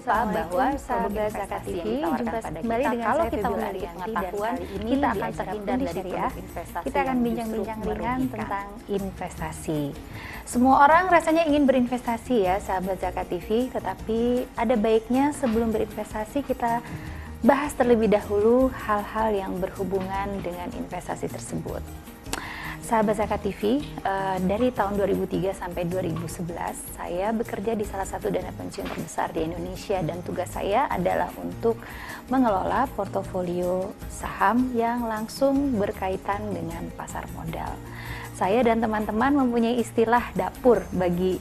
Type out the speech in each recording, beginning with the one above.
lupa bahwa sahabat Zakat TV, jumpa kembali dengan kalau saya kita Febiola memiliki Arianti, pengetahuan, dan kali ini kita di akan acara terhindar Pundi dari Syariah. produk investasi Kita akan yang bincang-bincang justru ringan merugikan. tentang investasi. Semua orang rasanya ingin berinvestasi ya sahabat Zakat TV, tetapi ada baiknya sebelum berinvestasi kita bahas terlebih dahulu hal-hal yang berhubungan dengan investasi tersebut. Sahabat Zakat TV, dari tahun 2003 sampai 2011 saya bekerja di salah satu dana pensiun terbesar di Indonesia, dan tugas saya adalah untuk mengelola portofolio saham yang langsung berkaitan dengan pasar modal. Saya dan teman-teman mempunyai istilah dapur bagi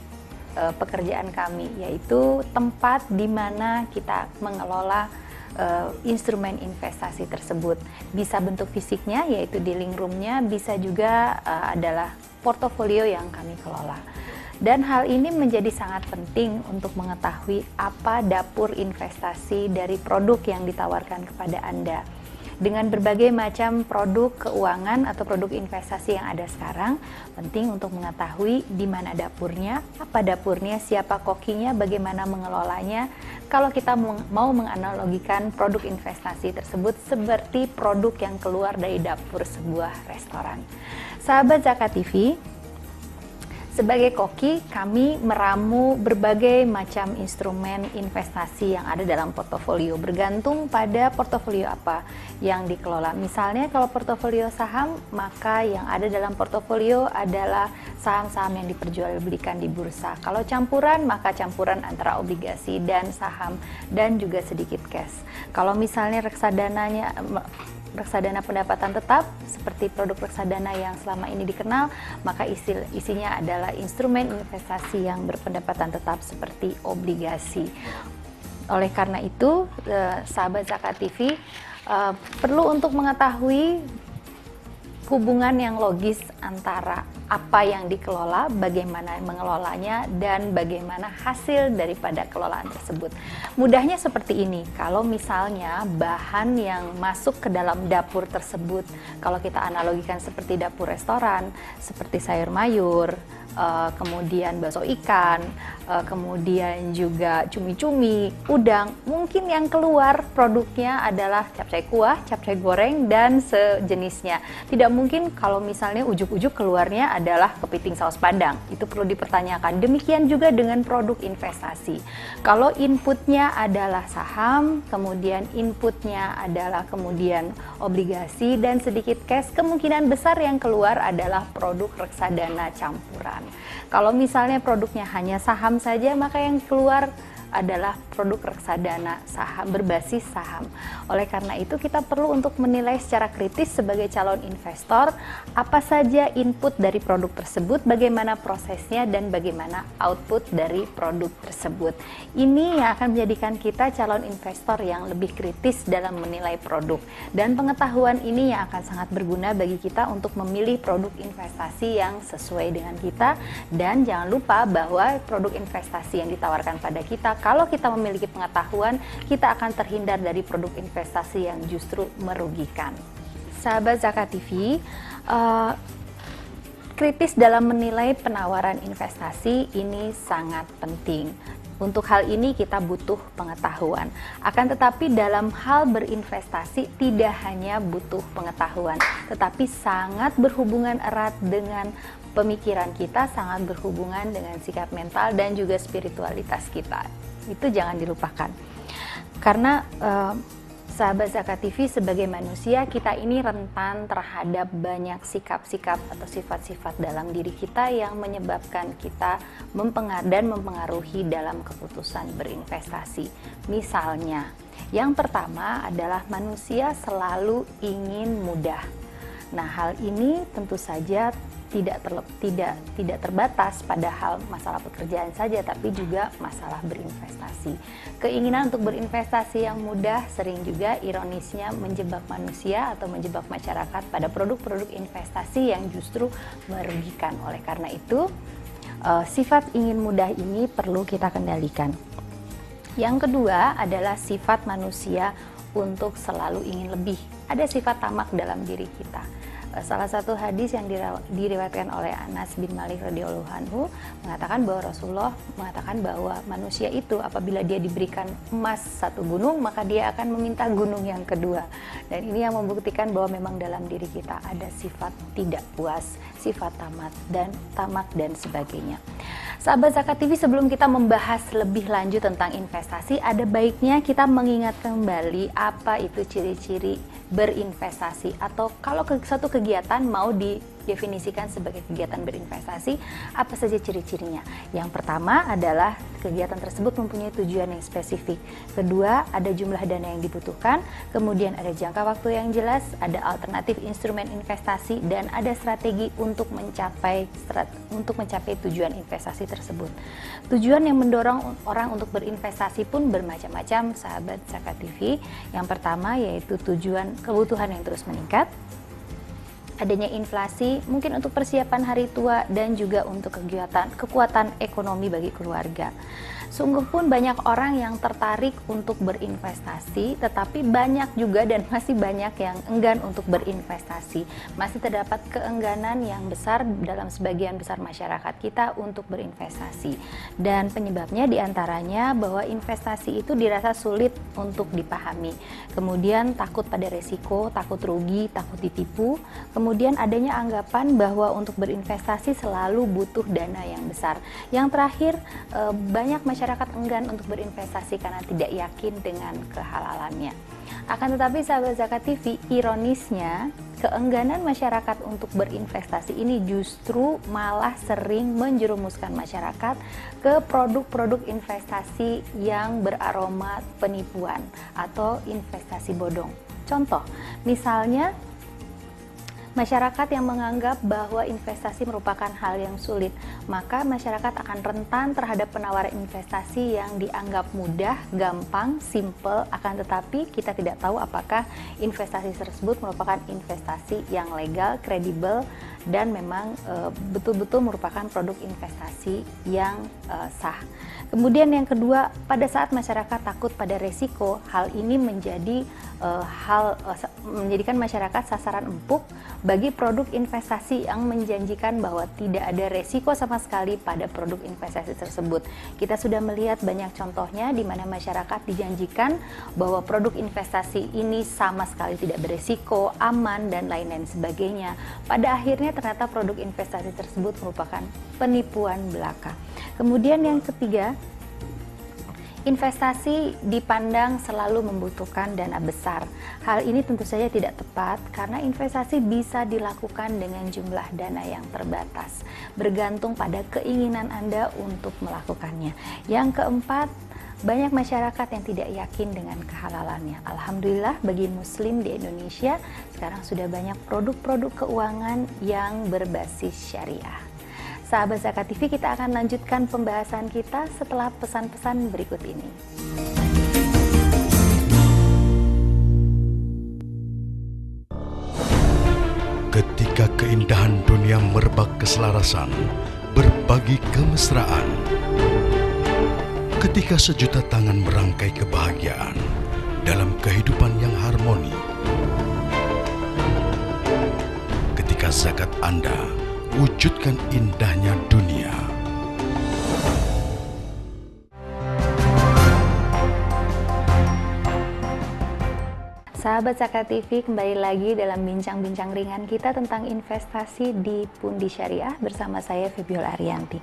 pekerjaan kami, yaitu tempat di mana kita mengelola instrumen investasi tersebut. Bisa bentuk fisiknya yaitu di link roomnya, bisa juga adalah portofolio yang kami kelola. Dan hal ini menjadi sangat penting untuk mengetahui apa dapur investasi dari produk yang ditawarkan kepada Anda. Dengan berbagai macam produk keuangan atau produk investasi yang ada sekarang, penting untuk mengetahui di mana dapurnya, apa dapurnya, siapa kokinya, bagaimana mengelolanya. Kalau kita mau menganalogikan produk investasi tersebut seperti produk yang keluar dari dapur sebuah restoran. Sahabat Zakat TV, sebagai koki, kami meramu berbagai macam instrumen investasi yang ada dalam portofolio, bergantung pada portofolio apa yang dikelola. Misalnya kalau portofolio saham, maka yang ada dalam portofolio adalah saham-saham yang diperjualbelikan di bursa. Kalau campuran, maka campuran antara obligasi dan saham, dan juga sedikit cash. Kalau misalnya reksadana pendapatan tetap seperti produk reksadana yang selama ini dikenal, maka isinya adalah instrumen investasi yang berpendapatan tetap seperti obligasi. Oleh karena itu, sahabat Zakat TV perlu untuk mengetahui hubungan yang logis antara apa yang dikelola, bagaimana mengelolanya, dan bagaimana hasil daripada kelolaan tersebut. Mudahnya seperti ini, kalau misalnya bahan yang masuk ke dalam dapur tersebut, kalau kita analogikan seperti dapur restoran, seperti sayur mayur, kemudian bakso ikan, kemudian juga cumi-cumi, udang, mungkin yang keluar produknya adalah capcay kuah, capcay goreng, dan sejenisnya. Tidak mungkin kalau misalnya ujuk-ujuk keluarnya adalah kepiting saus padang, itu perlu dipertanyakan. Demikian juga dengan produk investasi. Kalau inputnya adalah saham, kemudian inputnya adalah kemudian obligasi dan sedikit cash, kemungkinan besar yang keluar adalah produk reksadana campuran. Kalau misalnya produknya hanya saham saja, maka yang keluar adalah produk reksadana saham berbasis saham. Oleh karena itu kita perlu untuk menilai secara kritis sebagai calon investor apa saja input dari produk tersebut, bagaimana prosesnya, dan bagaimana output dari produk tersebut. Ini yang akan menjadikan kita calon investor yang lebih kritis dalam menilai produk, dan pengetahuan ini yang akan sangat berguna bagi kita untuk memilih produk investasi yang sesuai dengan kita. Dan jangan lupa bahwa produk investasi yang ditawarkan pada kita, kalau kita memiliki pengetahuan, kita akan terhindar dari produk investasi yang justru merugikan. Sahabat Zakat TV, kritis dalam menilai penawaran investasi ini sangat penting. Untuk hal ini kita butuh pengetahuan. Akan tetapi dalam hal berinvestasi tidak hanya butuh pengetahuan, tetapi sangat berhubungan erat dengan pemikiran kita, sangat berhubungan dengan sikap mental dan juga spiritualitas kita. Itu jangan dilupakan. Karena sahabat Zakat TV, sebagai manusia kita ini rentan terhadap banyak sikap-sikap atau sifat-sifat dalam diri kita yang menyebabkan kita mempengaruhi dalam keputusan berinvestasi. Misalnya, yang pertama adalah manusia selalu ingin mudah. Nah, hal ini tentu saja tidak terbatas pada hal masalah pekerjaan saja, tapi juga masalah berinvestasi. Keinginan untuk berinvestasi yang mudah sering juga ironisnya menjebak manusia atau menjebak masyarakat pada produk-produk investasi yang justru merugikan. Oleh karena itu, sifat ingin mudah ini perlu kita kendalikan. Yang kedua adalah sifat manusia untuk selalu ingin lebih. Ada sifat tamak dalam diri kita. Salah satu hadis yang diriwayatkan oleh Anas bin Malik radhiyallahu anhu mengatakan bahwa Rasulullah mengatakan bahwa manusia itu apabila dia diberikan emas satu gunung, maka dia akan meminta gunung yang kedua. Dan ini yang membuktikan bahwa memang dalam diri kita ada sifat tidak puas, sifat tamak dan sebagainya. Sahabat Zakat TV, sebelum kita membahas lebih lanjut tentang investasi, ada baiknya kita mengingat kembali apa itu ciri-ciri berinvestasi, atau kalau satu kegiatan mau didefinisikan sebagai kegiatan berinvestasi, apa saja ciri-cirinya. Yang pertama adalah kegiatan tersebut mempunyai tujuan yang spesifik. Kedua, ada jumlah dana yang dibutuhkan. Kemudian ada jangka waktu yang jelas, ada alternatif instrumen investasi, dan ada strategi untuk mencapai tujuan investasi tersebut. Tujuan yang mendorong orang untuk berinvestasi pun bermacam-macam, sahabat Zakat TV. Yang pertama yaitu kebutuhan yang terus meningkat, adanya inflasi, mungkin untuk persiapan hari tua, dan juga untuk kekuatan ekonomi bagi keluarga. Sungguh pun banyak orang yang tertarik untuk berinvestasi, tetapi banyak juga dan masih banyak yang enggan untuk berinvestasi. Masih terdapat keengganan yang besar dalam sebagian besar masyarakat kita untuk berinvestasi. Dan penyebabnya diantaranya bahwa investasi itu dirasa sulit untuk dipahami. Kemudian takut pada resiko, takut rugi, takut ditipu. Kemudian adanya anggapan bahwa untuk berinvestasi selalu butuh dana yang besar. Yang terakhir, banyak masyarakat enggan untuk berinvestasi karena tidak yakin dengan kehalalannya. Akan tetapi sahabat Zakat TV, ironisnya keengganan masyarakat untuk berinvestasi ini justru malah sering menjerumuskan masyarakat ke produk-produk investasi yang beraroma penipuan atau investasi bodong. Contoh, misalnya masyarakat yang menganggap bahwa investasi merupakan hal yang sulit, maka masyarakat akan rentan terhadap penawaran investasi yang dianggap mudah, gampang, simple, akan tetapi kita tidak tahu apakah investasi tersebut merupakan investasi yang legal, kredibel, dan memang betul-betul merupakan produk investasi yang sah. Kemudian yang kedua, pada saat masyarakat takut pada resiko, hal ini menjadikan masyarakat sasaran empuk bagi produk investasi yang menjanjikan bahwa tidak ada resiko sama sekali pada produk investasi tersebut. Kita sudah melihat banyak contohnya di mana masyarakat dijanjikan bahwa produk investasi ini sama sekali tidak beresiko, aman, dan lain-lain sebagainya. Pada akhirnya ternyata produk investasi tersebut merupakan penipuan belaka. Kemudian yang ketiga, investasi dipandang selalu membutuhkan dana besar. Hal ini tentu saja tidak tepat karena investasi bisa dilakukan dengan jumlah dana yang terbatas, bergantung pada keinginan Anda untuk melakukannya. Yang keempat, banyak masyarakat yang tidak yakin dengan kehalalannya. Alhamdulillah bagi Muslim di Indonesia sekarang sudah banyak produk-produk keuangan yang berbasis syariah. Sahabat Zakat TV, kita akan lanjutkan pembahasan kita setelah pesan-pesan berikut ini. Ketika keindahan dunia merebak keselarasan, berbagi kemesraan. Ketika sejuta tangan merangkai kebahagiaan dalam kehidupan yang harmoni. Ketika zakat Anda wujudkan indahnya dunia. Sahabat Zakat TV, kembali lagi dalam bincang-bincang ringan kita tentang investasi di Pundi Syariah bersama saya Febiola Arianti.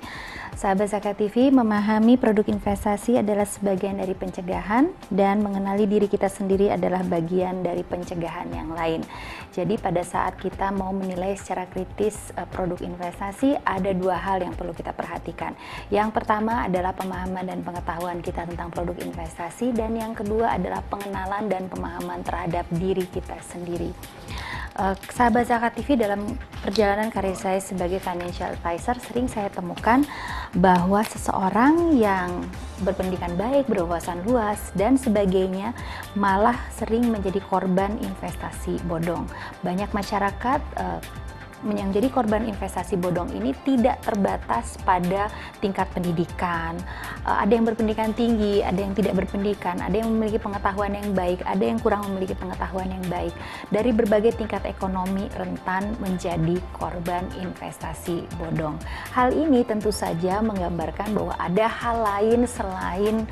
Sahabat Zakat TV, memahami produk investasi adalah sebagian dari pencegahan dan mengenali diri kita sendiri adalah bagian dari pencegahan yang lain. Jadi pada saat kita mau menilai secara kritis produk investasi, ada dua hal yang perlu kita perhatikan. Yang pertama adalah pemahaman dan pengetahuan kita tentang produk investasi, dan yang kedua adalah pengenalan dan pemahaman terhadap diri kita sendiri. Sahabat Zakat TV, dalam perjalanan karir saya sebagai financial advisor, sering saya temukan bahwa seseorang yang berpendidikan baik, berwawasan luas, dan sebagainya malah sering menjadi korban investasi bodong. Banyak masyarakat yang jadi korban investasi bodong ini tidak terbatas pada tingkat pendidikan. Ada yang berpendidikan tinggi, ada yang tidak berpendidikan, ada yang memiliki pengetahuan yang baik, ada yang kurang memiliki pengetahuan yang baik. Dari berbagai tingkat ekonomi rentan menjadi korban investasi bodong. Hal ini tentu saja menggambarkan bahwa ada hal lain selain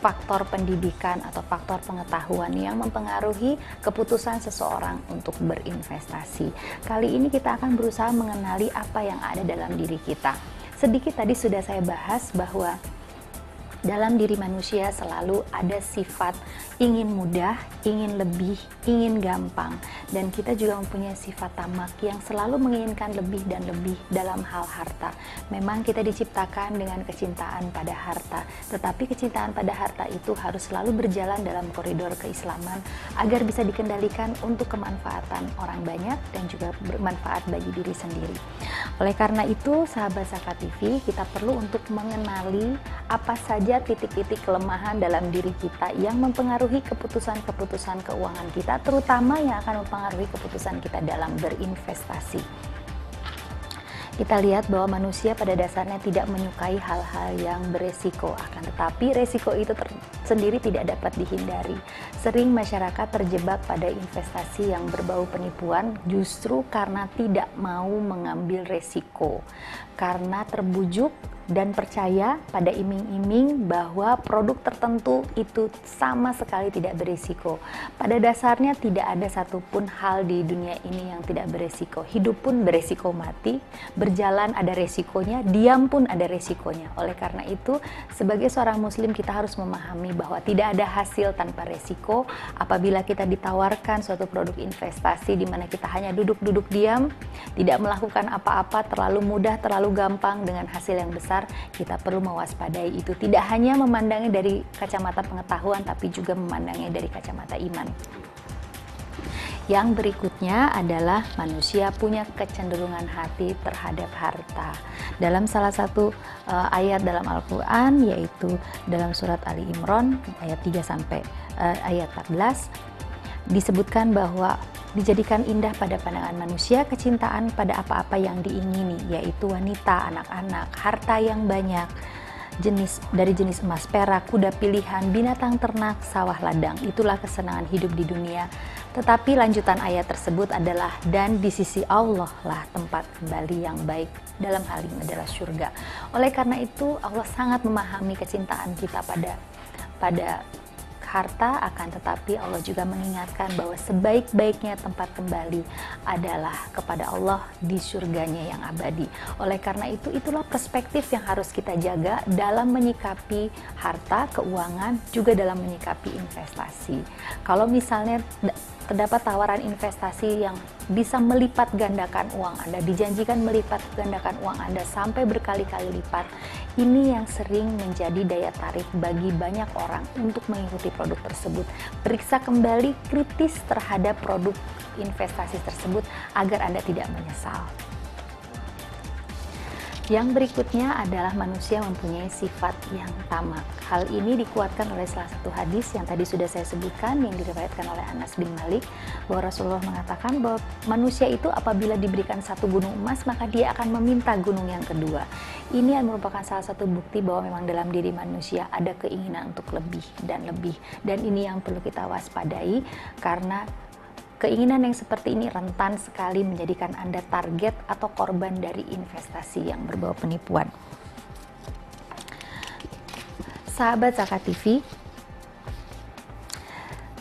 faktor pendidikan atau faktor pengetahuan yang mempengaruhi keputusan seseorang untuk berinvestasi. Kali ini kita akan berusaha mengenali apa yang ada dalam diri kita. Sedikit tadi sudah saya bahas bahwa dalam diri manusia selalu ada sifat ingin mudah, ingin lebih, ingin gampang. Dan kita juga mempunyai sifat tamak yang selalu menginginkan lebih dan lebih dalam hal harta. Memang kita diciptakan dengan kecintaan pada harta, tetapi kecintaan pada harta itu harus selalu berjalan dalam koridor keislaman agar bisa dikendalikan untuk kemanfaatan orang banyak dan juga bermanfaat bagi diri sendiri. Oleh karena itu, sahabat Zakat TV, kita perlu untuk mengenali apa saja titik-titik kelemahan dalam diri kita yang mempengaruhi keputusan-keputusan keuangan kita, terutama yang akan mempengaruhi keputusan kita dalam berinvestasi. Kita lihat bahwa manusia pada dasarnya tidak menyukai hal-hal yang beresiko, akan tetapi resiko itu sendiri tidak dapat dihindari. Sering masyarakat terjebak pada investasi yang berbau penipuan justru karena tidak mau mengambil resiko, karena terbujuk dan percaya pada iming-iming bahwa produk tertentu itu sama sekali tidak berisiko. Pada dasarnya tidak ada satupun hal di dunia ini yang tidak beresiko. Hidup pun beresiko mati, berjalan ada resikonya, diam pun ada resikonya. Oleh karena itu, sebagai seorang muslim kita harus memahami bahwa tidak ada hasil tanpa resiko. Apabila kita ditawarkan suatu produk investasi di mana kita hanya duduk-duduk diam, tidak melakukan apa-apa, terlalu mudah, terlalu gampang dengan hasil yang besar, kita perlu mewaspadai itu. Tidak hanya memandangnya dari kacamata pengetahuan, tapi juga memandangnya dari kacamata iman. Yang berikutnya adalah manusia punya kecenderungan hati terhadap harta. Dalam salah satu ayat dalam Al-Quran, yaitu dalam surat Ali Imran ayat 3 sampai ayat 14, disebutkan bahwa dijadikan indah pada pandangan manusia kecintaan pada apa-apa yang diingini, yaitu wanita, anak-anak, harta yang banyak, dari jenis emas, perak, kuda pilihan, binatang ternak, sawah ladang. Itulah kesenangan hidup di dunia. Tetapi lanjutan ayat tersebut adalah, dan di sisi Allah lah tempat kembali yang baik, dalam hal ini adalah surga. Oleh karena itu Allah sangat memahami kecintaan kita pada harta, akan tetapi Allah juga mengingatkan bahwa sebaik-baiknya tempat kembali adalah kepada Allah di surganya yang abadi. Oleh karena itu, itulah perspektif yang harus kita jaga dalam menyikapi harta, keuangan, juga dalam menyikapi investasi. Kalau misalnya terdapat tawaran investasi yang bisa melipat gandakan uang Anda, dijanjikan melipat gandakan uang Anda sampai berkali-kali lipat, ini yang sering menjadi daya tarik bagi banyak orang untuk mengikuti produk tersebut. Periksa kembali kritis terhadap produk investasi tersebut agar Anda tidak menyesal. Yang berikutnya adalah manusia mempunyai sifat yang tamak. Hal ini dikuatkan oleh salah satu hadis yang tadi sudah saya sebutkan, yang diriwayatkan oleh Anas bin Malik, bahwa Rasulullah mengatakan bahwa manusia itu apabila diberikan satu gunung emas, maka dia akan meminta gunung yang kedua. Ini merupakan salah satu bukti bahwa memang dalam diri manusia ada keinginan untuk lebih dan lebih. Dan ini yang perlu kita waspadai, karena keinginan yang seperti ini rentan sekali menjadikan Anda target atau korban dari investasi yang berbau penipuan. Sahabat Zakat TV,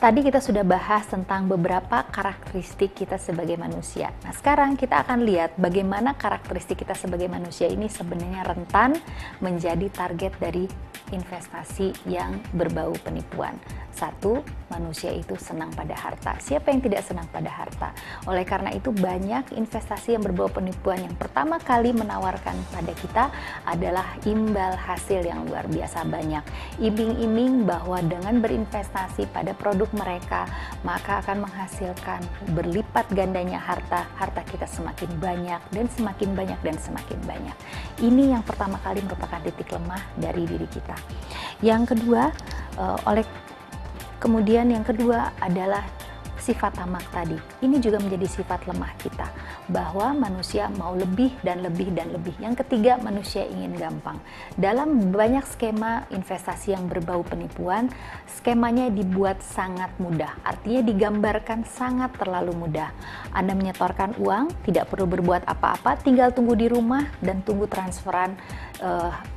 tadi kita sudah bahas tentang beberapa karakteristik kita sebagai manusia. Nah, sekarang kita akan lihat bagaimana karakteristik kita sebagai manusia ini sebenarnya rentan menjadi target dari investasi yang berbau penipuan. Satu, manusia itu senang pada harta. Siapa yang tidak senang pada harta? Oleh karena itu, banyak investasi yang berbau penipuan yang pertama kali menawarkan pada kita adalah imbal hasil yang luar biasa banyak. Iming-iming bahwa dengan berinvestasi pada produk mereka, maka akan menghasilkan berlipat gandanya harta kita semakin banyak dan semakin banyak dan semakin banyak. Ini yang pertama kali merupakan titik lemah dari diri kita. Yang kedua, kemudian yang kedua adalah sifat tamak tadi. Ini juga menjadi sifat lemah kita, bahwa manusia mau lebih dan lebih dan lebih. Yang ketiga, manusia ingin gampang. Dalam banyak skema investasi yang berbau penipuan, skemanya dibuat sangat mudah, artinya digambarkan sangat terlalu mudah. Anda menyetorkan uang, tidak perlu berbuat apa-apa, tinggal tunggu di rumah dan tunggu transferan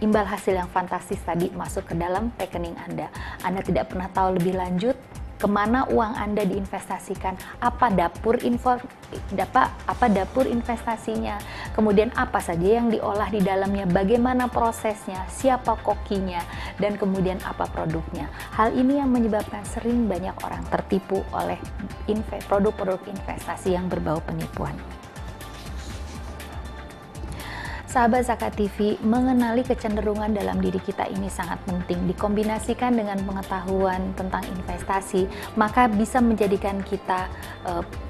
imbal hasil yang fantastis tadi masuk ke dalam rekening Anda. Anda tidak pernah tahu lebih lanjut kemana uang Anda diinvestasikan, apa dapur investasinya, kemudian apa saja yang diolah di dalamnya, bagaimana prosesnya, siapa kokinya, dan kemudian apa produknya. Hal ini yang menyebabkan sering banyak orang tertipu oleh produk-produk investasi yang berbau penipuan. Sahabat Zakat TV, mengenali kecenderungan dalam diri kita ini sangat penting. Dikombinasikan dengan pengetahuan tentang investasi, maka bisa menjadikan kita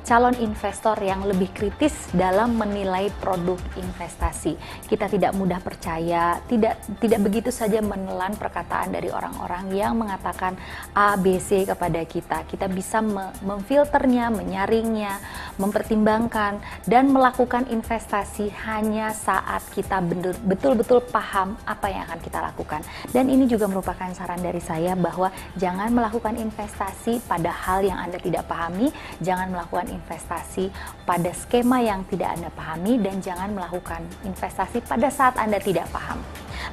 calon investor yang lebih kritis dalam menilai produk investasi. Kita tidak mudah percaya, tidak begitu saja menelan perkataan dari orang-orang yang mengatakan A, B, C kepada kita. Kita bisa memfilternya, menyaringnya, mempertimbangkan, dan melakukan investasi hanya saat kita betul-betul paham apa yang akan kita lakukan. Dan ini juga merupakan saran dari saya bahwa jangan melakukan investasi pada hal yang Anda tidak pahami, jangan melakukan investasi pada skema yang tidak Anda pahami, dan jangan melakukan investasi pada saat Anda tidak paham.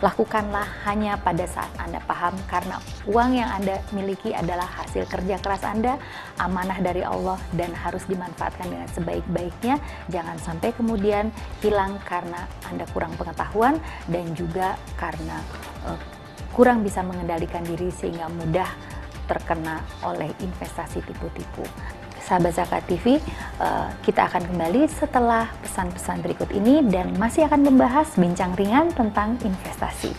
Lakukanlah hanya pada saat Anda paham, karena uang yang Anda miliki adalah hasil kerja keras Anda, amanah dari Allah, dan harus dimanfaatkan dengan sebaik-baiknya. Jangan sampai kemudian hilang karena Anda kurang pengetahuan dan juga karena kurang bisa mengendalikan diri sehingga mudah terkena oleh investasi tipu-tipu. Sahabat Zakat TV, kita akan kembali setelah pesan-pesan berikut ini dan masih akan membahas bincang ringan tentang investasi.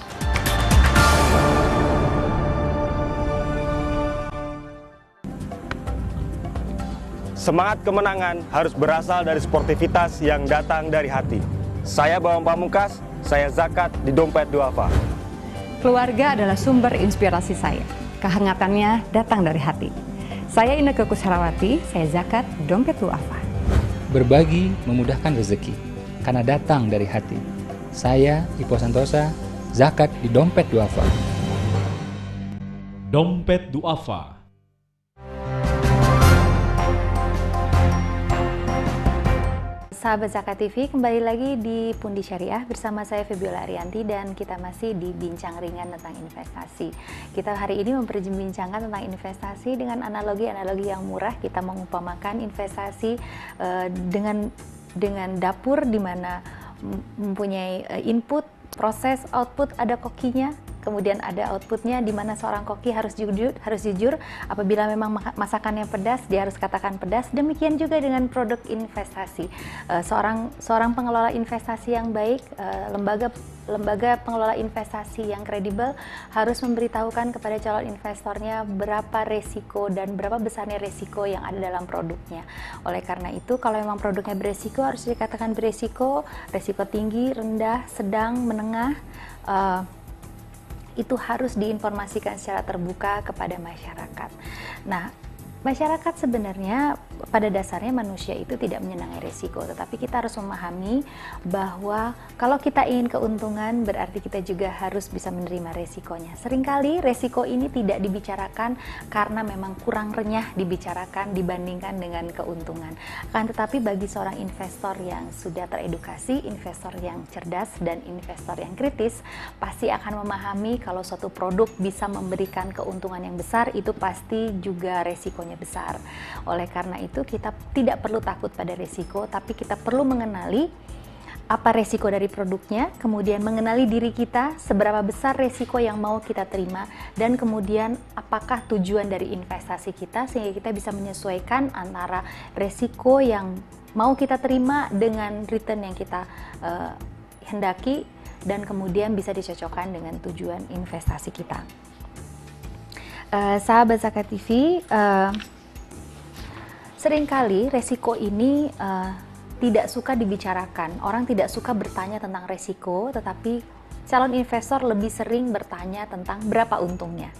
Semangat kemenangan harus berasal dari sportivitas yang datang dari hati. Saya Bawang Pamungkas, saya zakat di Dompet Duafa. Keluarga adalah sumber inspirasi saya. Kehangatannya datang dari hati. Saya Inneke Kusharawati, saya zakat Dompet Duafa. Berbagi memudahkan rezeki, karena datang dari hati. Saya Ipo Santosa, zakat di Dompet Duafa. Dompet Duafa. Sahabat Zakat TV, kembali lagi di Pundi Syariah bersama saya Febiola Arianti dan kita masih di bincang ringan tentang investasi. Kita hari ini memperbincangkan tentang investasi dengan analogi-analogi yang murah. Kita mengumpamakan investasi dengan dapur di mana mempunyai input, proses, output, ada kokinya. Kemudian ada outputnya di mana seorang koki harus jujur apabila memang masakannya pedas, dia harus katakan pedas. Demikian juga dengan produk investasi. Seorang pengelola investasi yang baik, lembaga pengelola investasi yang kredibel harus memberitahukan kepada calon investornya berapa resiko dan berapa besarnya resiko yang ada dalam produknya. Oleh karena itu, kalau memang produknya beresiko, harus dikatakan beresiko, resiko tinggi, rendah, sedang, menengah. Itu harus diinformasikan secara terbuka kepada masyarakat. Nah, masyarakat sebenarnya pada dasarnya manusia itu tidak menyenangi resiko, tetapi kita harus memahami bahwa kalau kita ingin keuntungan berarti kita juga harus bisa menerima resikonya. Seringkali resiko ini tidak dibicarakan karena memang kurang renyah dibicarakan dibandingkan dengan keuntungan. Akan tetapi bagi seorang investor yang sudah teredukasi, investor yang cerdas dan investor yang kritis, pasti akan memahami kalau suatu produk bisa memberikan keuntungan yang besar, itu pasti juga resikonya besar. Oleh karena itu kita tidak perlu takut pada resiko, tapi kita perlu mengenali apa resiko dari produknya, kemudian mengenali diri kita, seberapa besar resiko yang mau kita terima, dan kemudian apakah tujuan dari investasi kita sehingga kita bisa menyesuaikan antara resiko yang mau kita terima dengan return yang kita hendaki, dan kemudian bisa dicocokkan dengan tujuan investasi kita. Sahabat Zakat TV, seringkali resiko ini tidak suka dibicarakan. Orang tidak suka bertanya tentang resiko, tetapi calon investor lebih sering bertanya tentang berapa untungnya.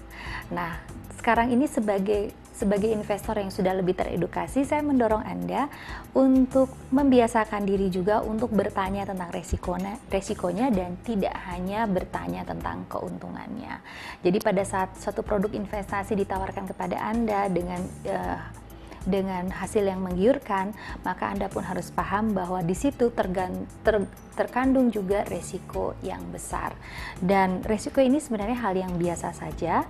Nah, sekarang ini sebagai sebagai investor yang sudah lebih teredukasi, saya mendorong Anda untuk membiasakan diri juga untuk bertanya tentang resikonya dan tidak hanya bertanya tentang keuntungannya. Jadi pada saat suatu produk investasi ditawarkan kepada Anda dengan hasil yang menggiurkan, maka Anda pun harus paham bahwa di situ terkandung juga resiko yang besar. Dan resiko ini sebenarnya hal yang biasa saja,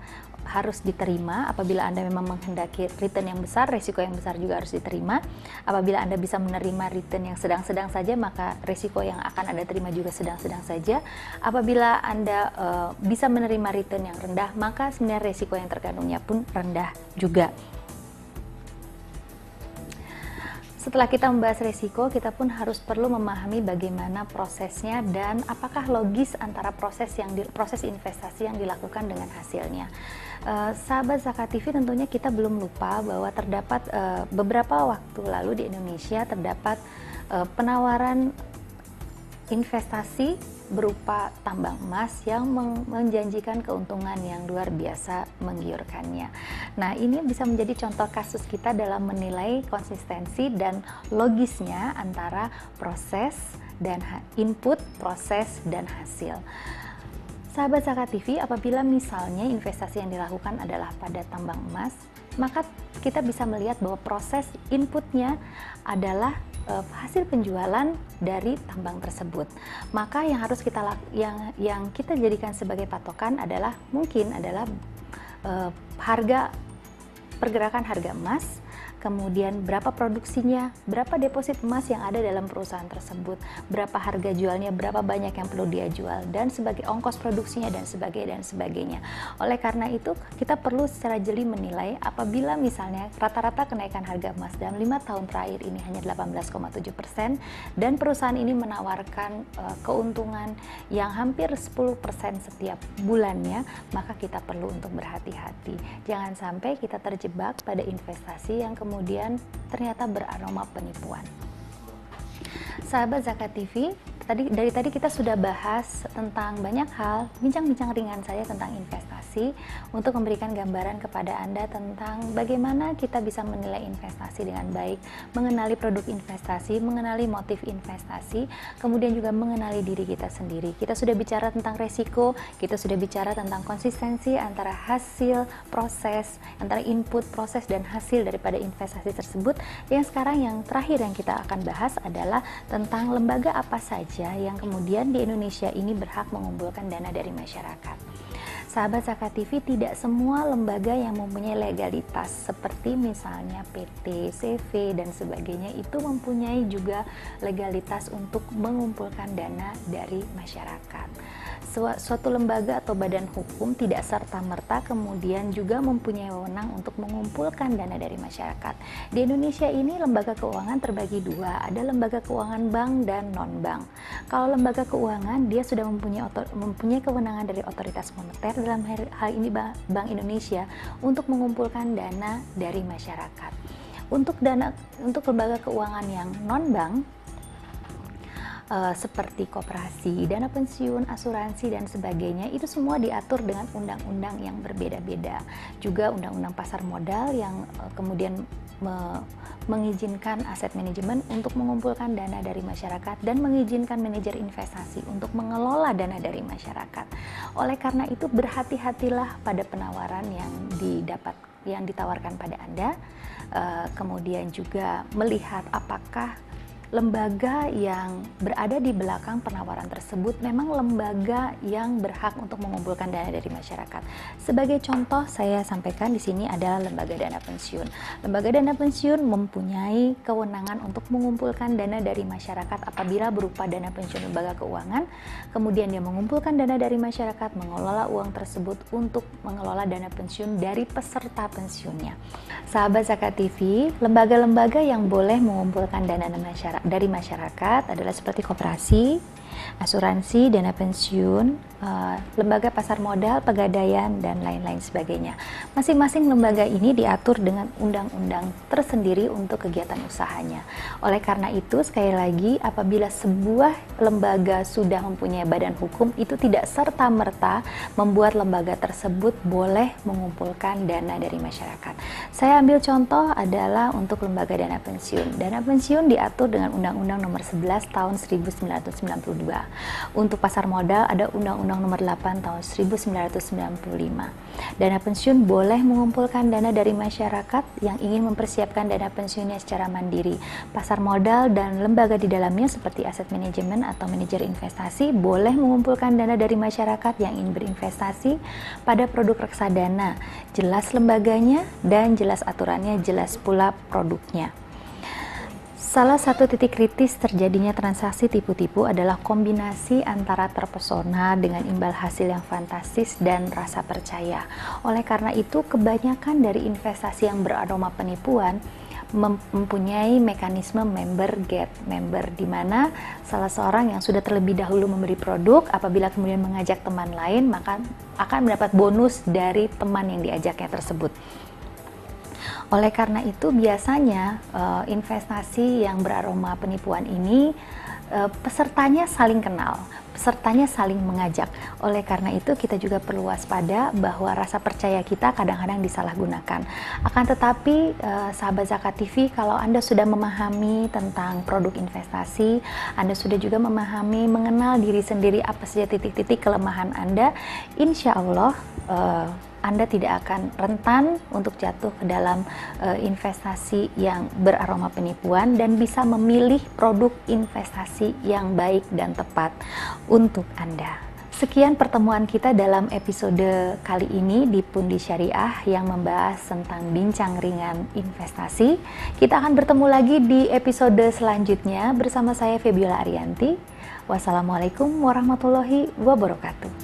harus diterima. Apabila Anda memang menghendaki return yang besar, resiko yang besar juga harus diterima. Apabila Anda bisa menerima return yang sedang-sedang saja, maka resiko yang akan Anda terima juga sedang-sedang saja. Apabila Anda bisa menerima return yang rendah, maka sebenarnya resiko yang terkandungnya pun rendah juga. Setelah kita membahas resiko, kita pun harus perlu memahami bagaimana prosesnya dan apakah logis antara proses investasi yang dilakukan dengan hasilnya. Sahabat Zakat TV, tentunya kita belum lupa bahwa terdapat beberapa waktu lalu di Indonesia terdapat penawaran investasi berupa tambang emas yang menjanjikan keuntungan yang luar biasa menggiurkannya. Nah, ini bisa menjadi contoh kasus kita dalam menilai konsistensi dan logisnya antara proses dan input, proses dan hasil. Sahabat Zakat TV, apabila misalnya investasi yang dilakukan adalah pada tambang emas, maka kita bisa melihat bahwa proses inputnya adalah hasil penjualan dari tambang tersebut. Maka yang harus yang kita jadikan sebagai patokan adalah pergerakan harga emas, kemudian berapa produksinya, berapa deposit emas yang ada dalam perusahaan tersebut, berapa harga jualnya, berapa banyak yang perlu dia jual, dan sebagai ongkos produksinya dan sebagainya. Oleh karena itu, kita perlu secara jeli menilai apabila misalnya rata-rata kenaikan harga emas dalam 5 tahun terakhir ini hanya 18,7% dan perusahaan ini menawarkan keuntungan yang hampir 10% setiap bulannya, maka kita perlu untuk berhati-hati. Jangan sampai kita terjebak pada investasi yang kemudian ternyata beraroma penipuan. Sahabat Zakat TV, dari tadi kita sudah bahas tentang banyak hal, bincang-bincang ringan saja tentang investasi untuk memberikan gambaran kepada Anda tentang bagaimana kita bisa menilai investasi dengan baik, mengenali produk investasi, mengenali motif investasi, kemudian juga mengenali diri kita sendiri. Kita sudah bicara tentang resiko, kita sudah bicara tentang konsistensi antara hasil, proses, antara input, proses, dan hasil daripada investasi tersebut. Yang sekarang yang terakhir yang kita akan bahas adalah tentang lembaga apa saja yang kemudian di Indonesia ini berhak mengumpulkan dana dari masyarakat. Sahabat Zakat TV, tidak semua lembaga yang mempunyai legalitas seperti misalnya PT, CV, dan sebagainya itu mempunyai juga legalitas untuk mengumpulkan dana dari masyarakat. Suatu lembaga atau badan hukum tidak serta-merta kemudian juga mempunyai wewenang untuk mengumpulkan dana dari masyarakat. Di Indonesia ini lembaga keuangan terbagi dua, ada lembaga keuangan bank dan non-bank. Kalau lembaga keuangan, dia sudah mempunyai kewenangan dari otoritas moneter, dalam hal ini Bank Indonesia, untuk mengumpulkan dana dari masyarakat. Untuk lembaga keuangan yang non-bank, seperti koperasi, dana pensiun, asuransi, dan sebagainya, itu semua diatur dengan undang-undang yang berbeda-beda. Juga undang-undang pasar modal yang kemudian mengizinkan aset manajemen untuk mengumpulkan dana dari masyarakat dan mengizinkan manajer investasi untuk mengelola dana dari masyarakat. Oleh karena itu, berhati-hatilah pada penawaran yang ditawarkan pada Anda, kemudian juga melihat apakah lembaga yang berada di belakang penawaran tersebut memang lembaga yang berhak untuk mengumpulkan dana dari masyarakat. Sebagai contoh, saya sampaikan di sini adalah lembaga dana pensiun. Lembaga dana pensiun mempunyai kewenangan untuk mengumpulkan dana dari masyarakat apabila berupa dana pensiun lembaga keuangan, kemudian dia mengumpulkan dana dari masyarakat, mengelola uang tersebut untuk mengelola dana pensiun dari peserta pensiunnya. Sahabat Zakat TV, lembaga-lembaga yang boleh mengumpulkan dana dari masyarakat adalah seperti koperasi, asuransi, dana pensiun, lembaga pasar modal, pegadaian, dan lain-lain sebagainya. Masing-masing lembaga ini diatur dengan undang-undang tersendiri untuk kegiatan usahanya. Oleh karena itu, sekali lagi, apabila sebuah lembaga sudah mempunyai badan hukum, itu tidak serta-merta membuat lembaga tersebut boleh mengumpulkan dana dari masyarakat. Saya ambil contoh adalah untuk lembaga dana pensiun. Dana pensiun diatur dengan Undang-Undang Nomor 11 Tahun 1992. Untuk pasar modal ada Undang-Undang Nomor 8 Tahun 1995. Dana pensiun boleh mengumpulkan dana dari masyarakat yang ingin mempersiapkan dana pensiunnya secara mandiri. Pasar modal dan lembaga di dalamnya seperti aset manajemen atau manajer investasi boleh mengumpulkan dana dari masyarakat yang ingin berinvestasi pada produk reksadana. Jelas lembaganya dan jelas aturannya, jelas pula produknya. Salah satu titik kritis terjadinya transaksi tipu-tipu adalah kombinasi antara terpesona dengan imbal hasil yang fantastis dan rasa percaya. Oleh karena itu, kebanyakan dari investasi yang beraroma penipuan mempunyai mekanisme member get member, di mana salah seorang yang sudah terlebih dahulu memberi produk, apabila kemudian mengajak teman lain, maka akan mendapat bonus dari teman yang diajaknya tersebut. Oleh karena itu, biasanya investasi yang beraroma penipuan ini pesertanya saling kenal, pesertanya saling mengajak. Oleh karena itu, kita juga perlu waspada bahwa rasa percaya kita kadang-kadang disalahgunakan. Akan tetapi, sahabat Zakat TV, kalau Anda sudah memahami tentang produk investasi, Anda sudah juga memahami, mengenal diri sendiri apa saja titik-titik kelemahan Anda, insya Allah Anda tidak akan rentan untuk jatuh ke dalam investasi yang beraroma penipuan dan bisa memilih produk investasi yang baik dan tepat untuk Anda. Sekian pertemuan kita dalam episode kali ini di Pundi Syariah yang membahas tentang bincang ringan investasi. Kita akan bertemu lagi di episode selanjutnya bersama saya Febiola Arianti. Wassalamualaikum warahmatullahi wabarakatuh.